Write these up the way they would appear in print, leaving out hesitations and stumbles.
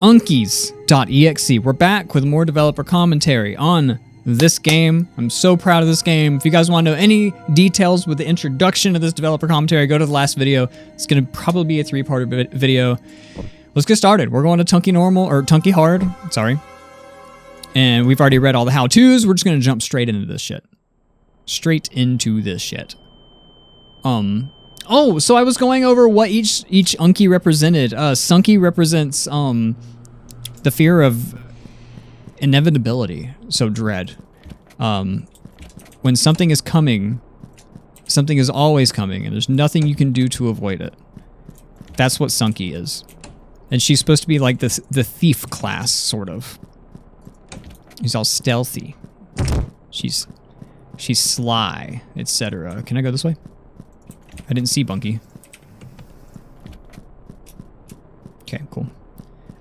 UNKYS.exe. We're back with more developer commentary on this game. I'm so proud of this game. If you guys want to know any details with the introduction of this developer commentary, go to the last video. It's going to probably be a three-part video. Let's get started. We're going to TUNKY normal, or TUNKY hard, sorry. And we've already read all the how-tos. We're just going to jump straight into this shit. Straight into this shit. Oh, so I was going over what each UNKY represented. SUNKY represents the fear of inevitability, so dread. When something is coming, something is always coming, and there's nothing you can do to avoid it. That's what SUNKY is. And she's supposed to be like the thief class, sort of. She's all stealthy. She's sly, etc. Can I go this way? I didn't see BUNKY. Okay, cool.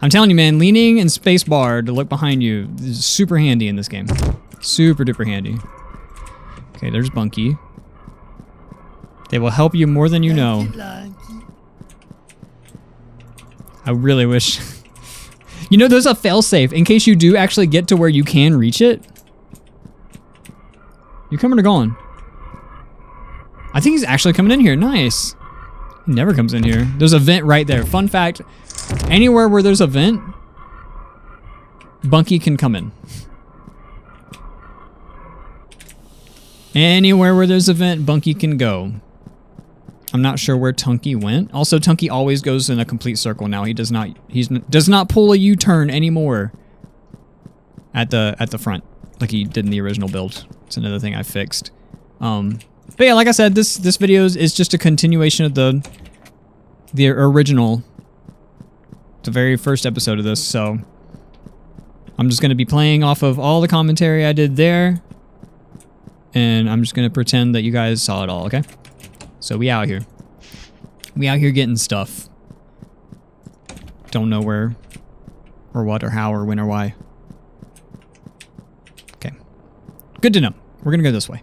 I'm telling you, man, leaning and spacebar to look behind you is super handy in this game. Super duper handy. Okay, there's BUNKY. They will help you more than you know. I really wish... You know, there's a failsafe in case you do actually get to where you can reach it. You coming or going? I think he's actually coming in here. Nice. He never comes in here. There's a vent right there. Fun fact, anywhere where there's a vent, BUNKY can come in. Anywhere where there's a vent, BUNKY can go. I'm not sure where TUNKY went. Also, TUNKY always goes in a complete circle now. He does not pull a U-turn anymore at the front like he did in the original build. It's another thing I fixed. But yeah, like I said, this video is just a continuation of the original, the very first episode of this. So I'm just going to be playing off of all the commentary I did there, and I'm just going to pretend that you guys saw it all, okay? So we out here. We out here getting stuff. Don't know where or what or how or when or why. Okay. Good to know. We're going to go this way.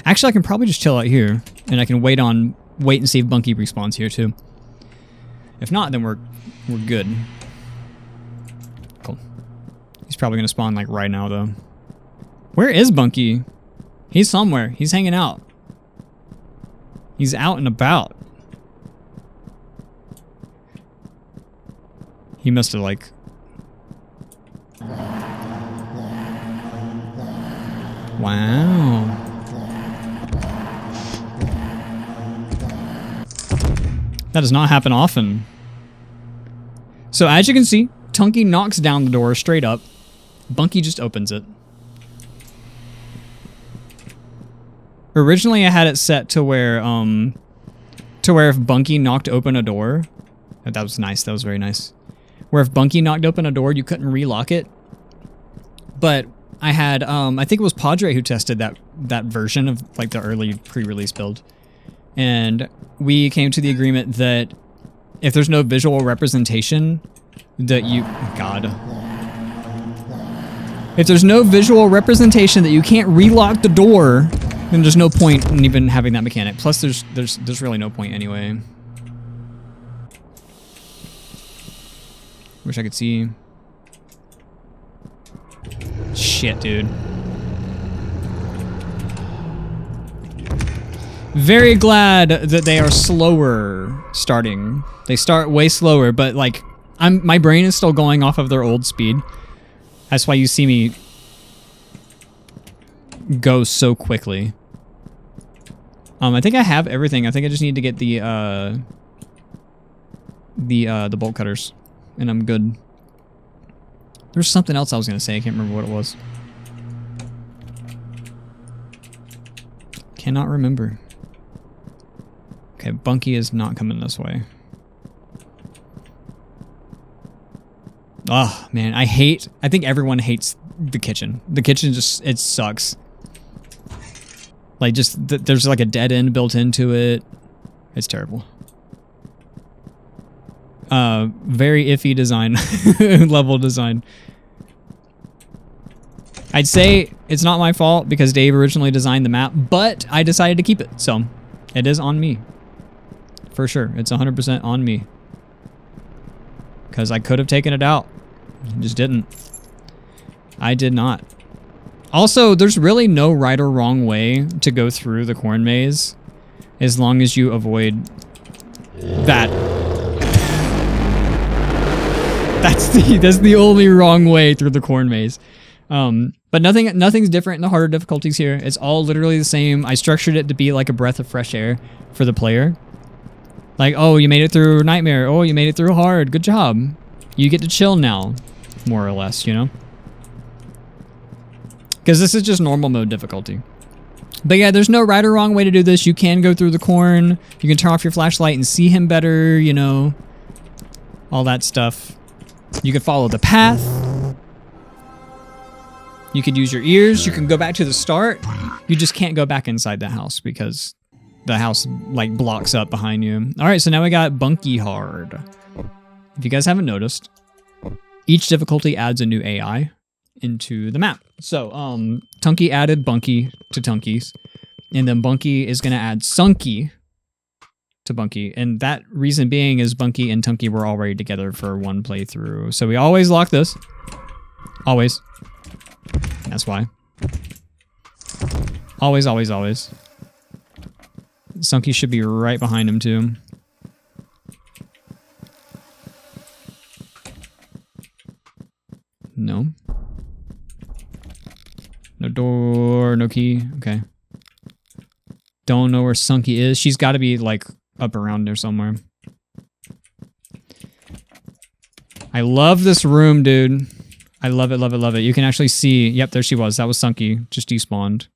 Actually, I can probably just chill out here, and I can wait and see if BUNKY respawns here too. If not, then we're good. Cool. He's probably gonna spawn like right now though. Where is BUNKY? He's somewhere. He's hanging out. He's out and about. He must have like... Wow. That does not happen often. So as you can see, TUNKY knocks down the door straight up. BUNKY just opens it. Originally I had it set to where if BUNKY knocked open a door, that was nice, that was very nice. Where if BUNKY knocked open a door, you couldn't relock it. But I had, I think it was Padre who tested that version of like the early pre-release build. And we came to the agreement that if there's no visual representation that you... God. If there's no visual representation that you can't relock the door, then there's no point in even having that mechanic. Plus, there's really no point anyway. Wish I could see... Shit, dude. Very glad that they are slower starting. They start way slower, but like my brain is still going off of their old speed. That's why you see me go so quickly. I think I have everything. I think I just need to get the bolt cutters, and I'm good. There's something else I was gonna say. I can't remember what it was. Cannot remember. Okay, BUNKY is not coming this way. Oh, man, I think everyone hates the kitchen. The kitchen just, it sucks. Like, just, there's like a dead end built into it. It's terrible. Very iffy design, level design. I'd say it's not my fault because Dave originally designed the map, but I decided to keep it, so it is on me. For sure, it's 100% on me. because I could have taken it out. Just didn't. I did not. Also, there's really no right or wrong way to go through the corn maze as long as you avoid that. That's the only wrong way through the corn maze. But nothing's different in the harder difficulties here. It's all literally the same. I structured it to be like a breath of fresh air for the player. Like, oh, you made it through Nightmare. Oh, you made it through hard. Good job. You get to chill now, more or less, you know? Because this is just normal mode difficulty. But yeah, there's no right or wrong way to do this. You can go through the corn. You can turn off your flashlight and see him better, you know? All that stuff. You can follow the path. You could use your ears. You can go back to the start. You just can't go back inside the house because the house like blocks up behind you. All right, so now we got Bunky Hard. If you guys haven't noticed, each difficulty adds a new AI into the map. So, Tunky added Bunky to Tunkies, and then Bunky is going to add Sunky to Bunky, and that reason being is Bunky and Tunky were already together for one playthrough. So we always lock this. Always. That's why. Always, always, always. Sunky should be right behind him too. No. No door, no key. Okay. Don't know where Sunky is. She's got to be like up around there somewhere. I love this room, dude. I love it, love it, love it. You can actually see. Yep, there she was. That was Sunky. Just despawned.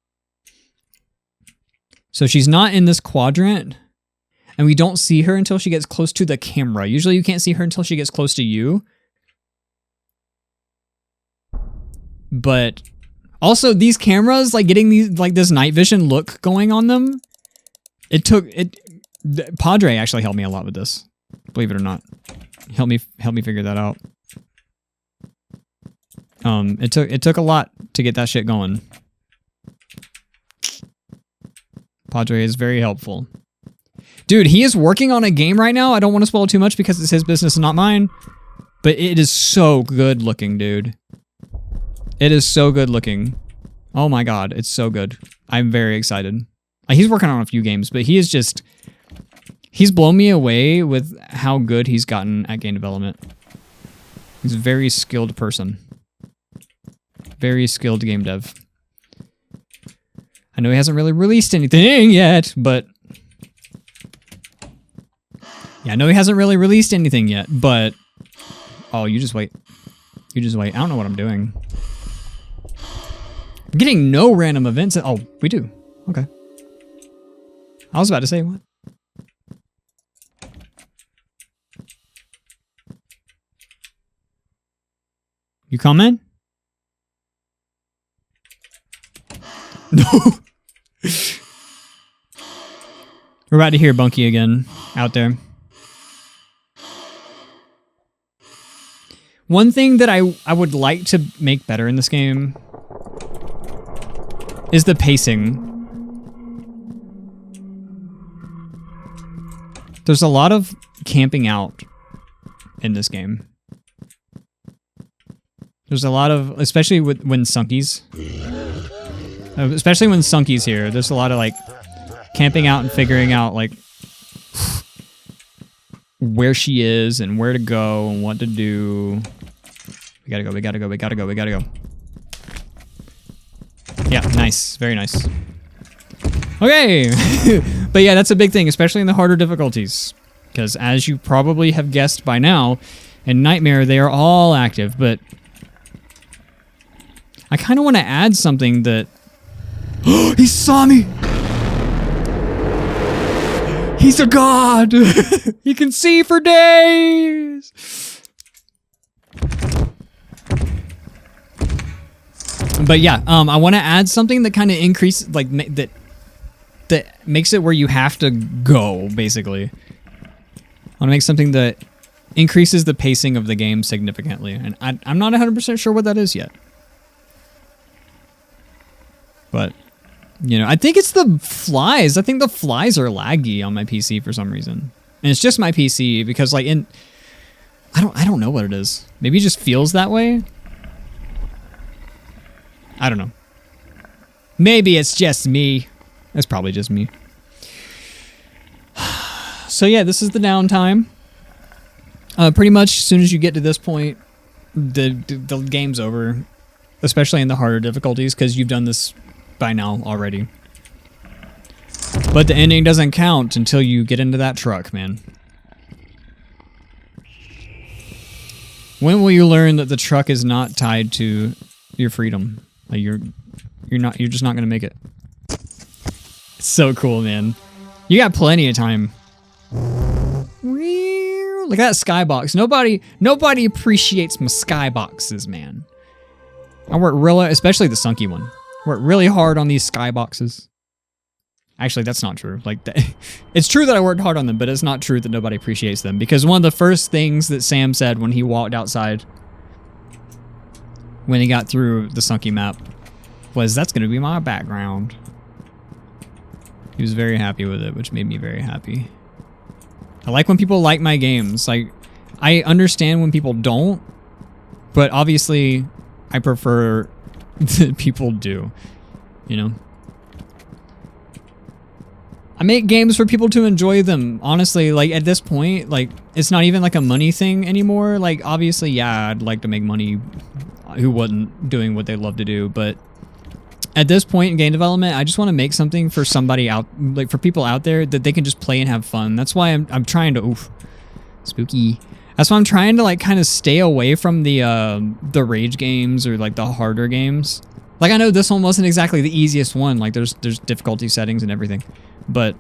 So she's not in this quadrant. And we don't see her until she gets close to the camera. Usually you can't see her until she gets close to you. But also these cameras, like getting these, like this night vision look going on them. Padre actually helped me a lot with this. Believe it or not. Help me figure that out. It took a lot to get that shit going. Padre is very helpful. Dude, he is working on a game right now. I don't want to spoil too much because it's his business and not mine. But it is so good looking, dude. It is so good looking. Oh my god, it's so good. I'm very excited. Like, he's working on a few games, but he is just... He's blown me away with how good he's gotten at game development. He's a very skilled person. Very skilled game dev. I know he hasn't really released anything yet, but... Yeah, I know he hasn't really released anything yet, but... Oh, you just wait. You just wait. I don't know what I'm doing. I'm getting no random events. Oh, we do. Okay. I was about to say, what? You coming? No. We're about to hear Bunky again out there. One thing that I would like to make better in this game is the pacing. There's a lot of camping out in this game. There's a lot of, especially when Sunky's here, there's a lot of like camping out and figuring out like where she is and where to go and what to do. We gotta go, we gotta go, we gotta go, we gotta go. Yeah, nice. Very nice. Okay. But yeah, that's a big thing, especially in the harder difficulties. Because as you probably have guessed by now, in Nightmare, they are all active, but I kind of want to add something that... He saw me! He's a god! He can see for days! But yeah, I want to add something that kind of increases, like, that makes it where you have to go, basically. I want to make something that increases the pacing of the game significantly, and I'm not 100% sure what that is yet. But, you know, I think it's the flies. I think the flies are laggy on my PC for some reason. And it's just my PC because, like, I don't know what it is. Maybe it just feels that way. I don't know. Maybe it's just me. It's probably just me. So yeah, this is the downtime. Pretty much as soon as you get to this point, the game's over. Especially in the harder difficulties, because you've done this by now already. But the ending doesn't count until you get into that truck, man. When will you learn that the truck is not tied to your freedom? Like you're just not gonna make it. It's so cool, man. You got plenty of time. Look at that skybox. Nobody appreciates my skyboxes, man. I work really, especially the sunky one. Work really hard on these skyboxes. Actually, that's not true. Like, it's true that I worked hard on them, but it's not true that nobody appreciates them. Because one of the first things that Sam said when he walked outside, when he got through the sunky map, was, "That's going to be my background." He was very happy with it, which made me very happy. I like when people like my games. Like, I understand when people don't, but obviously I prefer that people do, you know? I make games for people to enjoy them. Honestly, like at this point, like it's not even like a money thing anymore. Like obviously, yeah, I'd like to make money. Who wasn't doing what they love to do? But at this point in game development, I just want to make something for somebody out, like for people out there that they can just play and have fun. That's why I'm trying to, oof, spooky. That's why I'm trying to like kind of stay away from the rage games or like the harder games. Like I know this one wasn't exactly the easiest one. Like there's difficulty settings and everything. But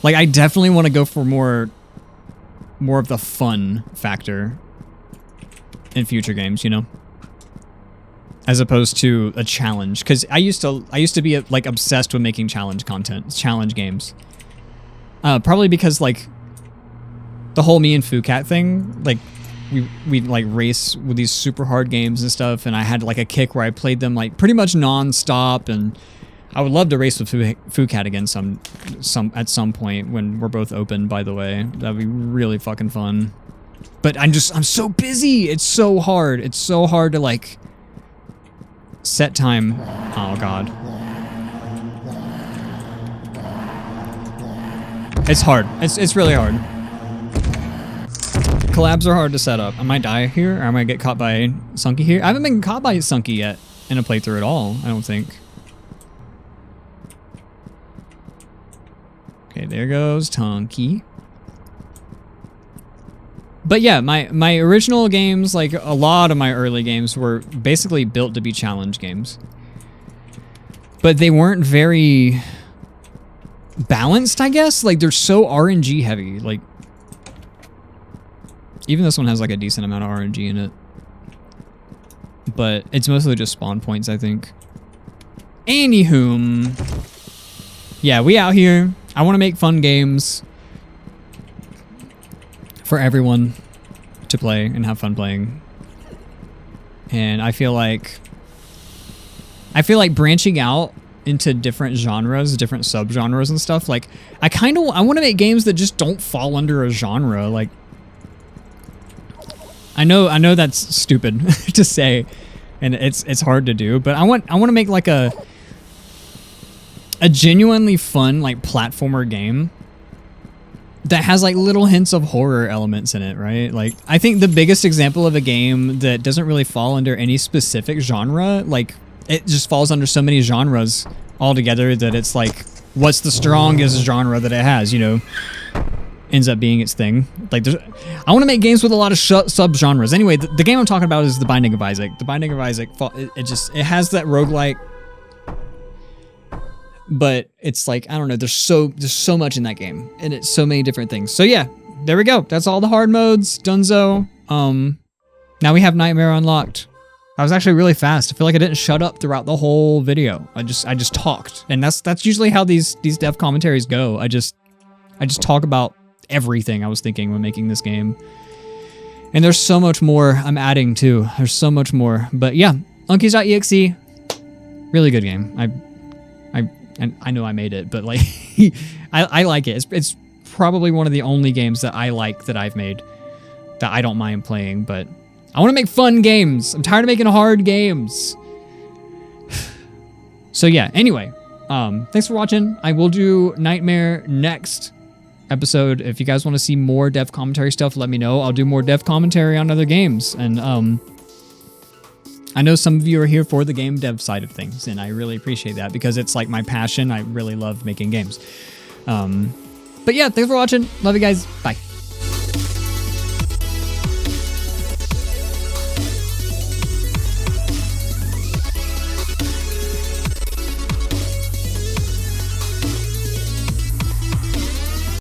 like I definitely want to go for more of the fun factor in future games, you know, as opposed to a challenge. Because I used to be like obsessed with making challenge content, challenge games. Probably because like the whole me and FooCat thing, like we'd like race with these super hard games and stuff, and I had like a kick where I played them like pretty much non-stop, and I would love to race with FooCat again at some point when we're both open, by the way. That'd be really fucking fun. But I'm so busy. It's so hard. It's so hard to like set time. Oh god. It's hard. It's really hard. Collabs are hard to set up. I might die here, or I might get caught by Sunky here. I haven't been caught by Sunky yet in a playthrough at all, I don't think. Okay, there goes TUNKY. But yeah, my original games, like a lot of my early games, were basically built to be challenge games. But they weren't very balanced, I guess. Like they're so RNG heavy. Like even this one has like a decent amount of RNG in it. But it's mostly just spawn points, I think. Anywho, yeah, we out here. I want to make fun games for everyone to play and have fun playing. And I feel like branching out into different genres, different subgenres and stuff. Like I want to make games that just don't fall under a genre. Like I know that's stupid to say, and it's hard to do, but I want to make like a genuinely fun like platformer game that has like little hints of horror elements in it, right? Like I think the biggest example of a game that doesn't really fall under any specific genre, like it just falls under so many genres altogether that it's like, what's the strongest genre that it has, you know, ends up being its thing. Like I want to make games with a lot of sub-genres. Anyway, the game I'm talking about is The Binding of Isaac. The Binding of Isaac, it has that roguelike, but it's like, I don't know, there's so much in that game, and it's so many different things. So yeah, there we go. That's all the hard modes, dunzo. Now we have Nightmare unlocked. I was actually really fast. I feel like I didn't shut up throughout the whole video. I just talked, and that's usually how these dev commentaries go. I just talk about everything I was thinking when making this game. And there's so much more I'm adding too. There's so much more. But yeah, UNKYS.exe, really good game. I know I made it, but like I like it. It's probably one of the only games that I like that I've made that I don't mind playing, but I want to make fun games. I'm tired of making hard games. So yeah, anyway, thanks for watching. I will do Nightmare next episode. If you guys want to see more dev commentary stuff, let me know. I'll do more dev commentary on other games. And I know some of you are here for the game dev side of things, and I really appreciate that because it's like my passion. I really love making games. But yeah, thanks for watching. Love you guys. Bye.